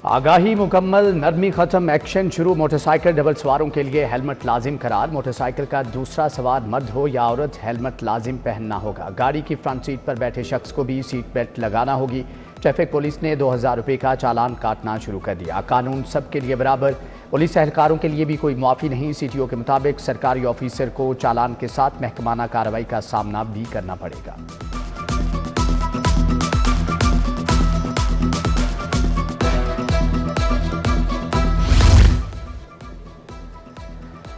आगाही मुकम्मल, नरमी खत्म, एक्शन शुरू। मोटरसाइकिल डबल सवारों के लिए हेलमेट लाजिम करार। मोटरसाइकिल का दूसरा सवार मर्द हो या औरत, हेलमेट लाजिम पहनना होगा। गाड़ी की फ्रंट सीट पर बैठे शख्स को भी सीट बेल्ट लगाना होगी। ट्रैफिक पुलिस ने 2000 रुपये का चालान काटना शुरू कर दिया। कानून सबके लिए बराबर, पुलिस एहलकारों के लिए भी कोई माफ़ी नहीं। CTO के मुताबिक सरकारी ऑफिसर को चालान के साथ महकमाना कार्रवाई का सामना भी करना पड़ेगा।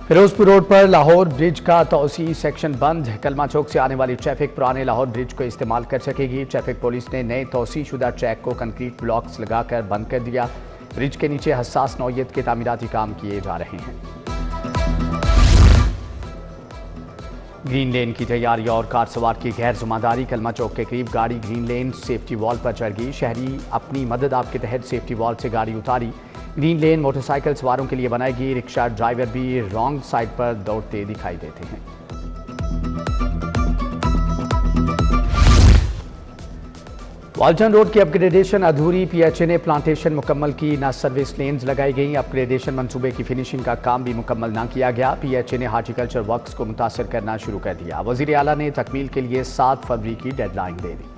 फिरोजपुर रोड पर लाहौर ब्रिज का तौसी सेक्शन बंद। कलमा चौक से आने वाली ट्रैफिक पुराने लाहौर ब्रिज को इस्तेमाल कर सकेगी। ट्रैफिक पुलिस ने नए तौसी शुदा ट्रैक को कंक्रीट ब्लॉक्स लगाकर बंद कर दिया। ब्रिज के नीचे हसास नौयत के तामीराती काम किए जा रहे हैं। ग्रीन लेन की तैयारी और कार सवार की गैर जिम्मेदारी। कलमा चौक के करीब गाड़ी ग्रीन लेन सेफ्टी वॉल पर चढ़ गई। शहरी अपनी मदद आप के तहत सेफ्टी वॉल से गाड़ी उतारी। ग्रीन लेन मोटरसाइकिल सवारों के लिए बनाएगी। रिक्शा ड्राइवर भी रॉन्ग साइड पर दौड़ते दिखाई देते हैं। वाल्टन रोड की अपग्रेडेशन अधूरी। PHA ने प्लांटेशन मुकम्मल की, न सर्विस लेन्स लगाई गई। अपग्रेडेशन मंसूबे की फिनिशिंग का काम भी मुकम्मल ना किया गया। PHA ने हार्टिकल्चर वर्क्स को मुतासर करना शुरू कर दिया। वज़ीर आला ने तकमील के लिए 7 फरवरी की डेडलाइन दे दी।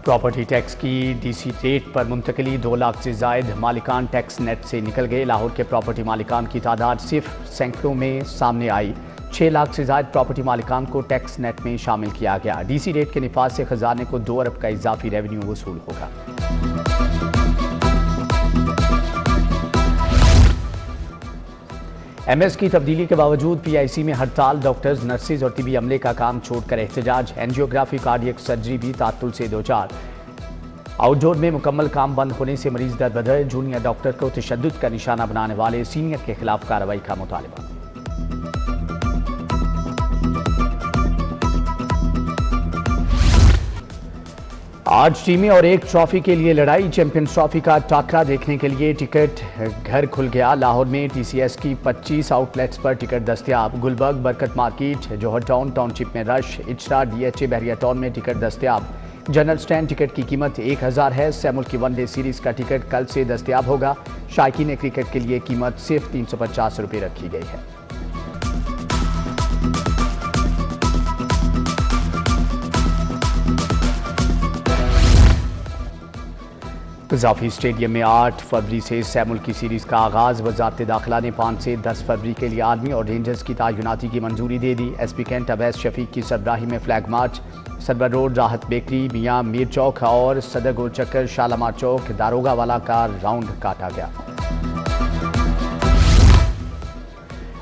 प्रॉपर्टी टैक्स की DC रेट पर मुंतकली। 2 लाख से जायद मालिकान टैक्स नेट से निकल गए। लाहौर के प्रॉपर्टी मालिकान की तादाद सिर्फ सैकड़ों में सामने आई। 6 लाख से जायद प्रॉपर्टी मालिकान को टैक्स नेट में शामिल किया गया। DC रेट के निफाज से खजाने को 2 अरब का इजाफी रेवेन्यू वसूल होगा। MS की तब्दीली के बावजूद PIC में हड़ताल। डॉक्टर्स, नर्सिस और तिबी अमले का काम छोड़कर एहतजाज। एंजियोग्राफी, कार्डियक सर्जरी भी तात्तुल से दो चार। आउटडोर में मुकम्मल काम बंद होने से मरीज दर बदर। जूनियर डॉक्टर को तशद्दुद का निशाना बनाने वाले सीनियर के खिलाफ कार्रवाई का मुतालबा। आज टीमें और एक ट्रॉफी के लिए लड़ाई। चैंपियंस ट्रॉफी का टाकरा देखने के लिए टिकट घर खुल गया। लाहौर में TCS की 25 आउटलेट्स पर टिकट दस्तयाब। गुलबर्ग, बरकत मार्केट, जौहर टाउन टाउनशिप में रश। इचरा, DHA, बहरिया टाउन में टिकट दस्तयाब। जनरल स्टैंड टिकट की कीमत 1000 है। सैमुल की वनडे सीरीज का टिकट कल से दस्तयाब होगा। शायकीन क्रिकेट के लिए कीमत सिर्फ 350 रुपये रखी गई है। कज़ाफी स्टेडियम में 8 फरवरी से सैमुल की सीरीज का आगाज। वजारत दाखिला ने 5 से 10 फरवरी के लिए आर्मी और रेंजर्स की तायुनाती की मंजूरी दे दी। SP कैंट अवैस शफीक की सरबराही में फ्लैग मार्च। सरवर रोड, राहत बेकरी, मियाँ मीर चौक और सदर गोल चक्कर, शालामार चौक, दारोगा वाला का राउंड काटा गया।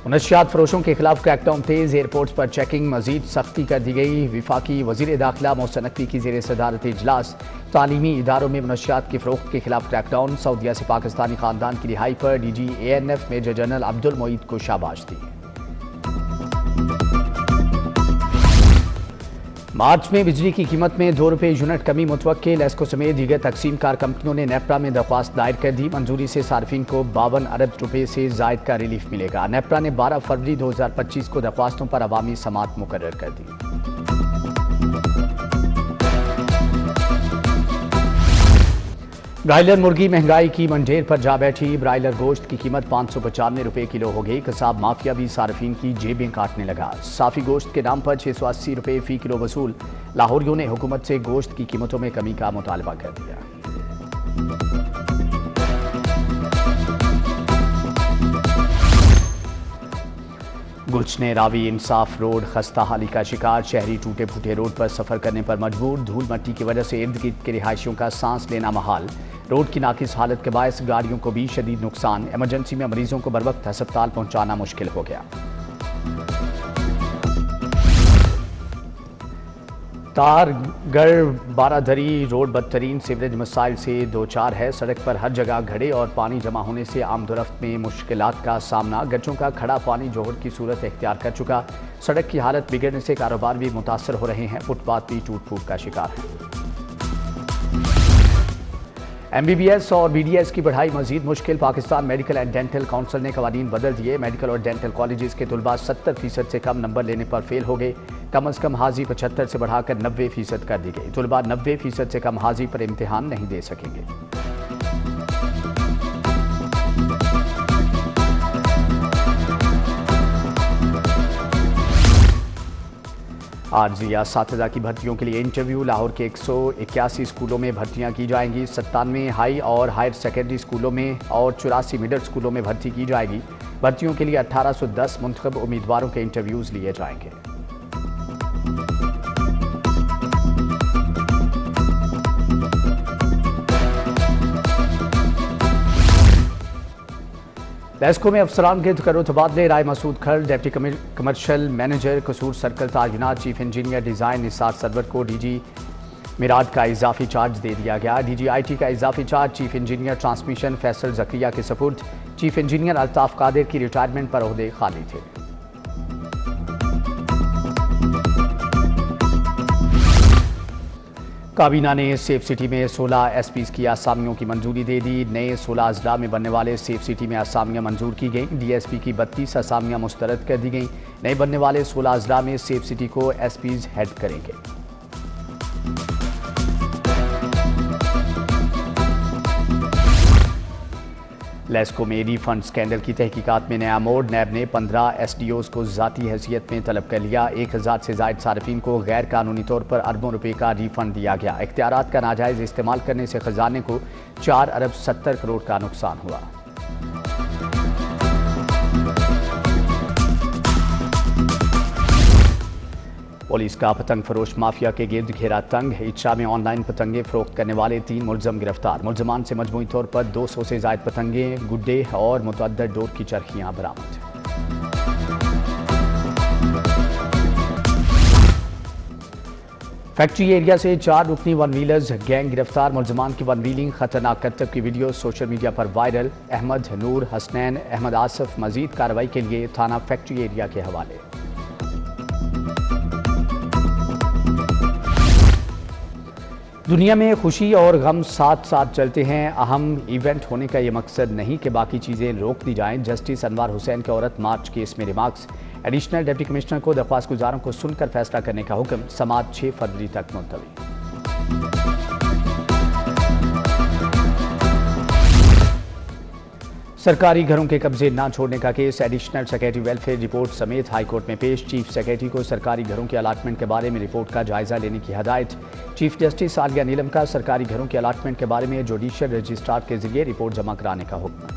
नशियात फरोशों के खिलाफ क्रैकडाउन तेज। एयरपोर्ट्स पर चेकिंग मजीद सख्ती कर दी गई। विफाकी वजीर दाखिला मोहसिन नकवी की जेर सदारत इजलास। तालीमी इदारों में नशियात की फरोख्त के खिलाफ क्रैकडाउन। सऊदीया से पाकिस्तानी खानदान की रिहाई पर DG ANF major general Abdul Moid को शाबाश दी। मार्च में बिजली की कीमत में 2 रुपये यूनिट कमी मुतवक्के। लेस्को समेत दीगर तकसीम कार कंपनियों ने नेपरा में दरख्वास्त दायर कर दी। मंजूरी से सार्फिन को 52 अरब रुपये से जायद का रिलीफ मिलेगा। नेपरा ने 12 फरवरी 2025 को दरख्वास्तों पर अवामी समात मुकर्रर कर दी। ब्रायलर मुर्गी महंगाई की मंडेर पर जा बैठी। ब्रायलर गोश्त की कीमत 595 रुपये किलो हो गई। कसाब माफिया भी सार्फिन की जेबें काटने लगा। साफी गोश्त के नाम पर 680 रुपये फी किलो वसूल। लाहौरियों ने हुकूमत से गोश्त की कीमतों में कमी का मुतालबा कर दिया। गुलशने रावी इंसाफ रोड खस्ता हाली का शिकार। शहरी टूटे फूटे रोड पर सफर करने पर मजबूर। धूल मट्टी की वजह से इर्द गिर्द के रिहायशियों का सांस लेना महाल। रोड की नाकिस हालत के बायस गाड़ियों को भी शदीद नुकसान। इमरजेंसी में मरीजों को बरवक्त अस्पताल पहुंचाना मुश्किल हो गया। तारगढ़ बारादरी रोड बदतरीन सीवरेज मसाइल से दो चार है। सड़क पर हर जगह घड़े और पानी जमा होने से आमदोरफ्त में मुश्किलात का सामना। गच्चों का खड़ा पानी जोहर की सूरत इख्तियार कर चुका। सड़क की हालत बिगड़ने से कारोबार भी मुतासर हो रहे हैं। फुटपाथ भी टूट फूट का शिकार है। MBBS और BDS की पढ़ाई मजीद मुश्किल। Pakistan medical and dental council ने कवानीन बदल दिए। मेडिकल और डेंटल कॉलेजेस के तलबा 70% से कम नंबर लेने पर फेल हो गए। कम से कम हाजी 75 से बढ़ाकर 90% कर दी गई। तलबा 90% से कम हाजी पर इम्तिहान नहीं दे सकेंगे। आर्जी असातिज़ा की भर्तियों के लिए इंटरव्यू। लाहौर के 181 स्कूलों में भर्तियां की जाएंगी। 97 हाई और हायर सेकेंडरी स्कूलों में और 84 मिडिल स्कूलों में भर्ती की जाएगी। भर्तियों के लिए 1810 मुंतखब उम्मीदवारों के इंटरव्यूज़ लिए जाएंगे। लेस्को में अफसरान के करो तबादले। Rai Masood Khar deputy commercial manager Kasur circle तायुनात। Chief engineer design Nisar Sarwar को डीजी मिराद का इजाफी चार्ज दे दिया गया। डीजी IT का इजाफी charge chief engineer transmission Faisal Zakaria के सपुर्द। चीफ इंजीनियर अल्ताफ कादिर की रिटायरमेंट पर ओहदे खाली थे। काबीना ने सेफ सिटी में 16 SPs की असामियों की मंजूरी दे दी। नए 16 अजला में बनने वाले सेफ सिटी में असामियाँ मंजूर की गई। DSP की 32 असामियाँ मुस्तरद कर दी गई। नए बनने वाले 16 अजला में सेफ सिटी को SPs हेड करेंगे। लेस्को में रिफंड स्कैंडल की तहकीकात में नया मोड़। नैब ने 15 SDOs को ज़ाती हैसियत में तलब कर लिया। 1000 से ज़ायद सार्फिन को गैर कानूनी तौर पर अरबों रुपए का रिफंड दिया गया। इख्तियारात का नाजायज़ इस्तेमाल करने से खजाने को 4 अरब 70 करोड़ का नुकसान हुआ। पुलिस का पतंग फरोश माफिया के गिर्द घेरा तंग। इचरा में ऑनलाइन पतंगे फरोख्त करने वाले 3 मुलजम गिरफ्तार। मुलजमान से मजमूई तौर पर 200 से ज़ायद पतंगे, गुड्डे और मुतअद्दिद डोर की चरखियाँ बरामद। फैक्ट्री एरिया से 4 रुकनी वन व्हीलर्स गैंग गिरफ्तार। मुलजमान की वन व्हीलिंग खतरनाक करतब की वीडियो सोशल मीडिया पर वायरल। अहमद, नूर, हसनैन, अहमद आसफ मजीद कार्रवाई के लिए थाना फैक्ट्री एरिया के हवाले। दुनिया में खुशी और गम साथ साथ चलते हैं। अहम इवेंट होने का ये मकसद नहीं कि बाकी चीज़ें रोक दी जाएं। जस्टिस अनवार हुसैन के औरत मार्च केस में रिमार्क्स। एडिशनल डिप्टी कमिश्नर को दरख्वास्त गुजारों को सुनकर फैसला करने का हुक्म। समाअत 6 फरवरी तक मुलतवी। सरकारी घरों के कब्जे न छोड़ने का case. Additional secretary welfare report समेत हाईकोर्ट में पेश। चीफ सेक्रेटरी को सरकारी घरों के अलाटमेंट के बारे में रिपोर्ट का जायजा लेने की हदायत। चीफ जस्टिस आलिया नीलम का सरकारी घरों के अलाटमेंट के बारे में जुडिशियल रजिस्ट्रार के जरिए रिपोर्ट जमा कराने का हुक्म।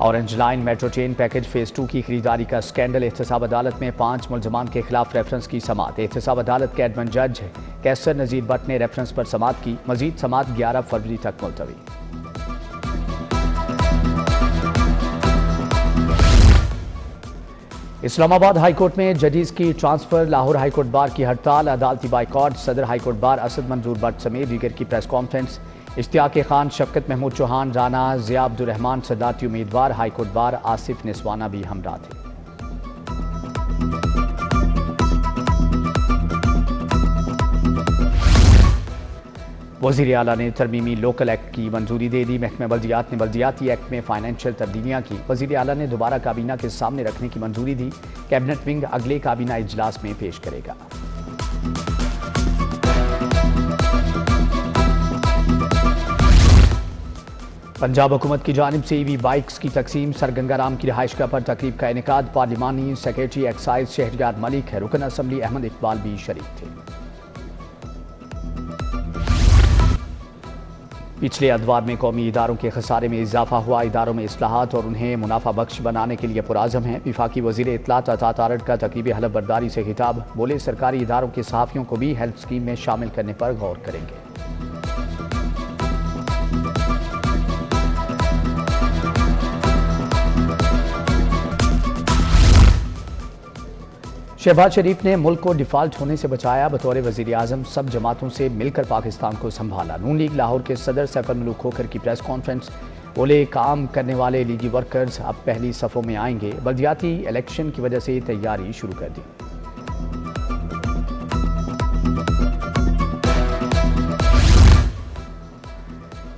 Orange line metro train package phase 2 की खरीदारी का स्कैंडल। एहतसाब अदालत में 5 मुलजमान के खिलाफ रेफरेंस की समाअत। एहतसाब अदालत के एडमन जज कैसर नजीर भट्ट ने रेफरेंस पर समाअत की। मजीद समाअत 11 फरवरी तक मुलतवी। इस्लामाबाद हाईकोर्ट में जजेस की ट्रांसफर। लाहौर हाईकोर्ट बार की हड़ताल, अदालती बाइकॉट। सदर हाईकोर्ट बार असद मंजूर भट्ट समेत दीगर की प्रेस कॉन्फ्रेंस। इश्तियाक खान, शफकत महमूद चौहान, राना ज़िया अब्दुर्रहमान सदारती उम्मीदवार। हाईकोर्ट बार आसिफ निस्वाना भी हमरा थे। वज़ीर आला ने तरमीमी लोकल एक्ट की मंजूरी दे दी। महकमा बल्दियात ने बल्दियाती एक्ट में फाइनेंशियल तब्दीलियाँ की। वज़ीर आला ने दोबारा काबीना के सामने रखने की मंजूरी दी। कैबिनेट विंग अगले काबीना इजलास में पेश करेगा। पंजाब हुकूमत की जानिब से EV बाइक्स की तकसीम। सर गंगाराम की रिहाइशगाह पर तकरीब का इनेकाद। पार्लिमानी सेक्रेटरी एक्साइज शहरयार मलिक, रुकन असम्बली अहमद इकबाल भी शरीक थे। पिछले अदवार में कौमी इदारों के खसारे में इजाफा हुआ। इदारों में इस्लाहात और उन्हें मुनाफा बख्श बनाने के लिए पुराज़म है। विफाकी वज़ीर इत्तलात अता तारड़ का तकरीब हलफ बर्दारी से खिताब। बोले सरकारी इदारों के सहाफ़ियों को भी हेल्थ स्कीम में शामिल करने पर गौर करेंगे। शहबाज शरीफ ने मुल्क को डिफॉल्ट होने से बचाया। बतौर वज़ीर आज़म सब जमातों से मिलकर पाकिस्तान को संभाला। नून लीग लाहौर के सदर सैफ मलूक खोखर की प्रेस कॉन्फ्रेंस। बोले काम करने वाले लीगी वर्कर्स अब पहली सफ़ों में आएंगे। बल्दियाती इलेक्शन की वजह से तैयारी शुरू कर दी।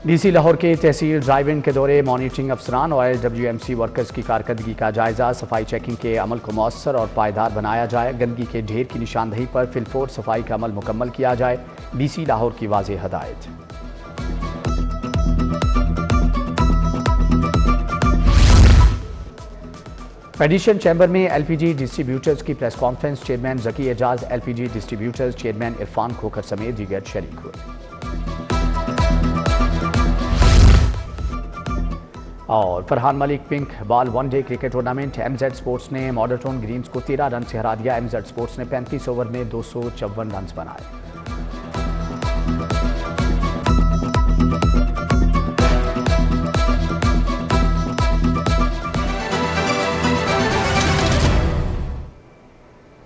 डीसी लाहौर के तहसील ड्राइव इन के दौरे मॉनिटरिंग अफसरान और WMC वर्कर्स की कारकर्दगी का जायजा। सफाई चेकिंग के अमल को मौसर और पायदार बनाया जाए। गंदगी के ढेर की निशानदही पर फिलफोर सफाई का अमल मुकम्मल किया जाए। डीसी लाहौर की वाज़ेह हदायत। पेडिशन चैम्बर में LPG डिस्ट्रीब्यूटर्स की press conference. Chairman Zaki Ejaz, LPG distributors chairman Irfan Khokhar समेत दीगर शरीक हुए। और Farhan Malik pink ball one day cricket tournament. MZ sports ने मॉडर्टोन ग्रीन्स को 13 रन से हरा दिया। MZ स्पोर्ट्स ने 35 ओवर में 254 रन बनाए।